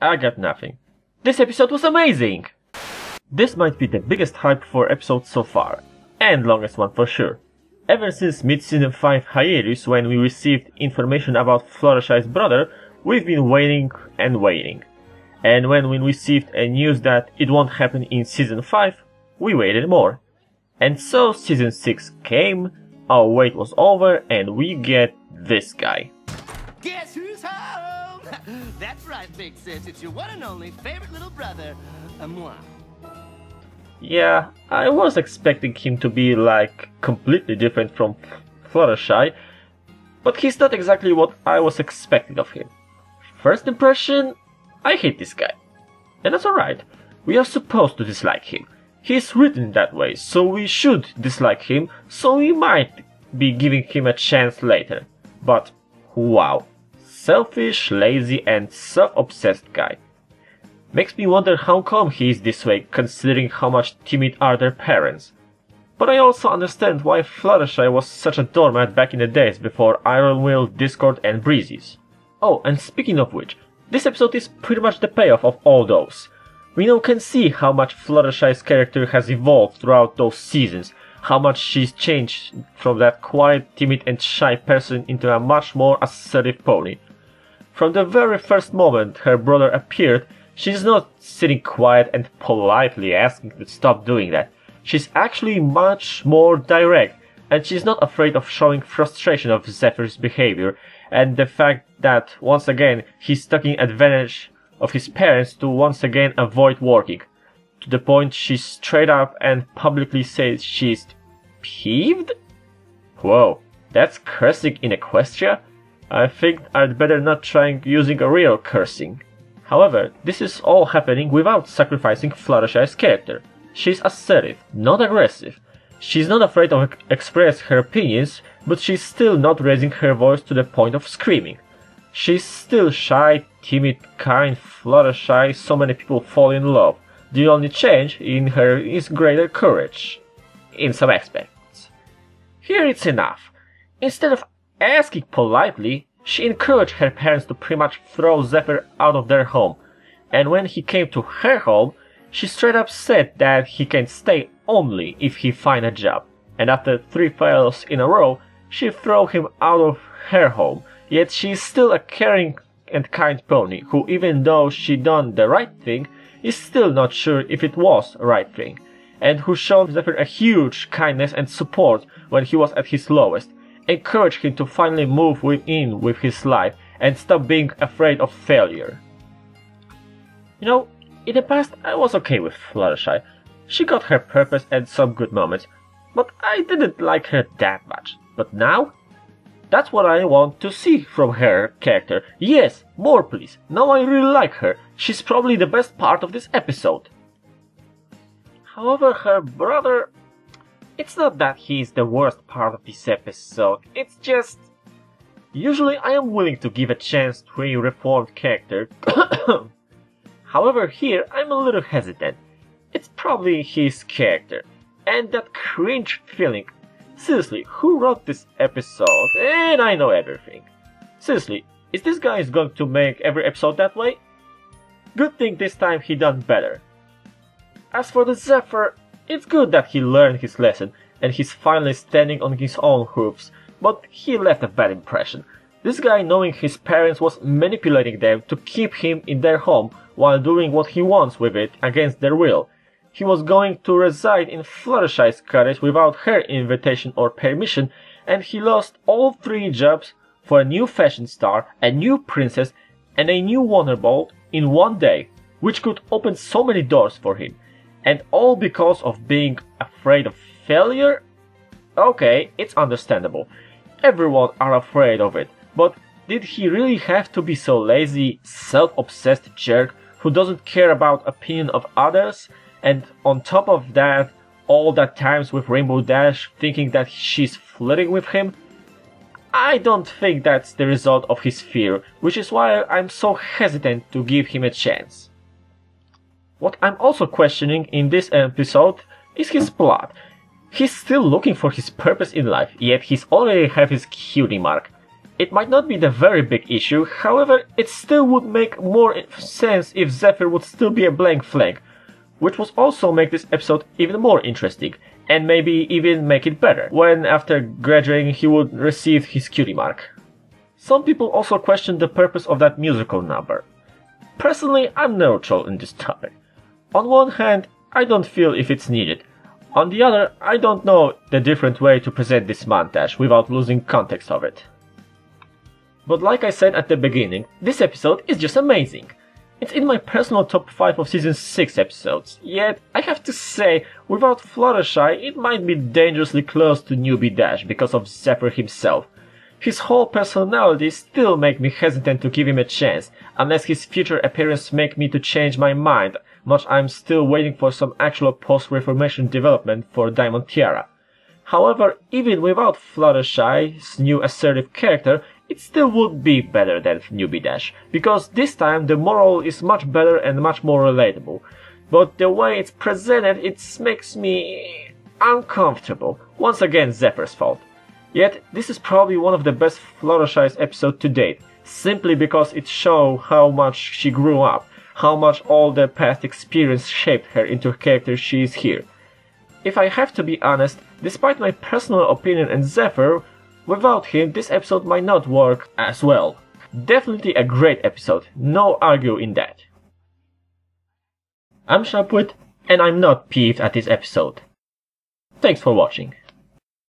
I got nothing. This episode was amazing! This might be the biggest hype for episode so far, and longest one for sure. Ever since mid-season 5 hiatus, when we received information about Fluttershy's brother, we've been waiting and waiting. And when we received a news that it won't happen in season 5, we waited more. And so season 6 came, our wait was over, and we get this guy. Guess who's home? That's right, Big Sis, it's your one and only favorite little brother, moi. Yeah, I was expecting him to be like completely different from Fluttershy, but he's not exactly what I was expecting of him. First impression, I hate this guy. And that's alright, we are supposed to dislike him. He's written that way, so we should dislike him, so we might be giving him a chance later. But wow, selfish, lazy and self-obsessed guy. Makes me wonder how come he is this way, considering how much timid are their parents. But I also understand why Fluttershy was such a doormat back in the days before Iron Will, Discord and Breezes. Oh, and speaking of which, this episode is pretty much the payoff of all those. We now can see how much Fluttershy's character has evolved throughout those seasons, how much she's changed from that quiet, timid and shy person into a much more assertive pony. From the very first moment her brother appeared, she's not sitting quiet and politely asking to stop doing that. She's actually much more direct, and she's not afraid of showing frustration of Zephyr's behavior, and the fact that, once again, he's taking advantage of his parents to once again avoid working. To the point she straight up and publicly says she's peeved? Whoa, that's cursing in Equestria? I think I'd better not try using a real cursing. However, this is all happening without sacrificing Fluttershy's character. She's assertive, not aggressive. She's not afraid to express her opinions, but she's still not raising her voice to the point of screaming. She's still shy, timid, kind, Fluttershy, so many people fall in love. The only change in her is greater courage. In some aspects. Here it's enough. Instead of asking politely, she encouraged her parents to pretty much throw Zephyr out of their home, and when he came to her home, she straight up said that he can stay only if he find a job, and after 3 fails in a row, she threw him out of her home, yet she is still a caring and kind pony, who even though she done the right thing, is still not sure if it was the right thing, and who showed Zephyr a huge kindness and support when he was at his lowest, encouraged him to finally move in with his life and stop being afraid of failure. You know, in the past I was okay with Fluttershy. She got her purpose and some good moments, but I didn't like her that much. But now? That's what I want to see from her character. Yes, more please. Now I really like her. She's probably the best part of this episode. However, her brother... It's not that he's the worst part of this episode, it's just... Usually I am willing to give a chance to a reformed character. However, here I'm a little hesitant. It's probably his character. And that cringe feeling. Seriously, who wrote this episode? And I know everything. Seriously, is this guy going to make every episode that way? Good thing this time he done better. As for the Zephyr, it's good that he learned his lesson and he's finally standing on his own hoofs, but he left a bad impression. This guy, knowing his parents, was manipulating them to keep him in their home while doing what he wants with it against their will. He was going to reside in Fluttershy's cottage without her invitation or permission, and he lost all 3 jobs for a new fashion star, a new princess, and a new Wonderbolt in one day, which could open so many doors for him. And all because of being afraid of failure? Okay, it's understandable. Everyone are afraid of it, but did he really have to be so lazy, self-obsessed jerk who doesn't care about opinion of others? And on top of that, all that times with Rainbow Dash thinking that she's flirting with him? I don't think that's the result of his fear, which is why I'm so hesitant to give him a chance. What I'm also questioning in this episode is his plot. He's still looking for his purpose in life, yet he's already have his cutie mark. It might not be the very big issue, however, it still would make more sense if Zephyr would still be a blank flank, which would also make this episode even more interesting, and maybe even make it better, when after graduating he would receive his cutie mark. Some people also question the purpose of that musical number. Personally, I'm neutral in this topic. On one hand, I don't feel if it's needed. On the other, I don't know the different way to present this montage without losing context of it. But like I said at the beginning, this episode is just amazing. It's in my personal top 5 of season 6 episodes, yet I have to say, without Fluttershy it might be dangerously close to Newbie Dash because of Zephyr himself. His whole personality still make me hesitant to give him a chance, unless his future appearance make me to change my mind, much I'm still waiting for some actual post-reformation development for Diamond Tiara. However, even without Fluttershy's new assertive character, it still would be better than Newbie Dash, because this time the moral is much better and much more relatable. But the way it's presented, it makes me uncomfortable. Once again, Zephyr's fault. Yet, this is probably one of the best Fluttershy's episodes to date, simply because it shows how much she grew up, how much all the past experience shaped her into the character she is here. If I have to be honest, despite my personal opinion and Zephyr, without him this episode might not work as well. Definitely a great episode, no argue in that. I'm Sharpwit, and I'm not peeved at this episode. Thanks for watching.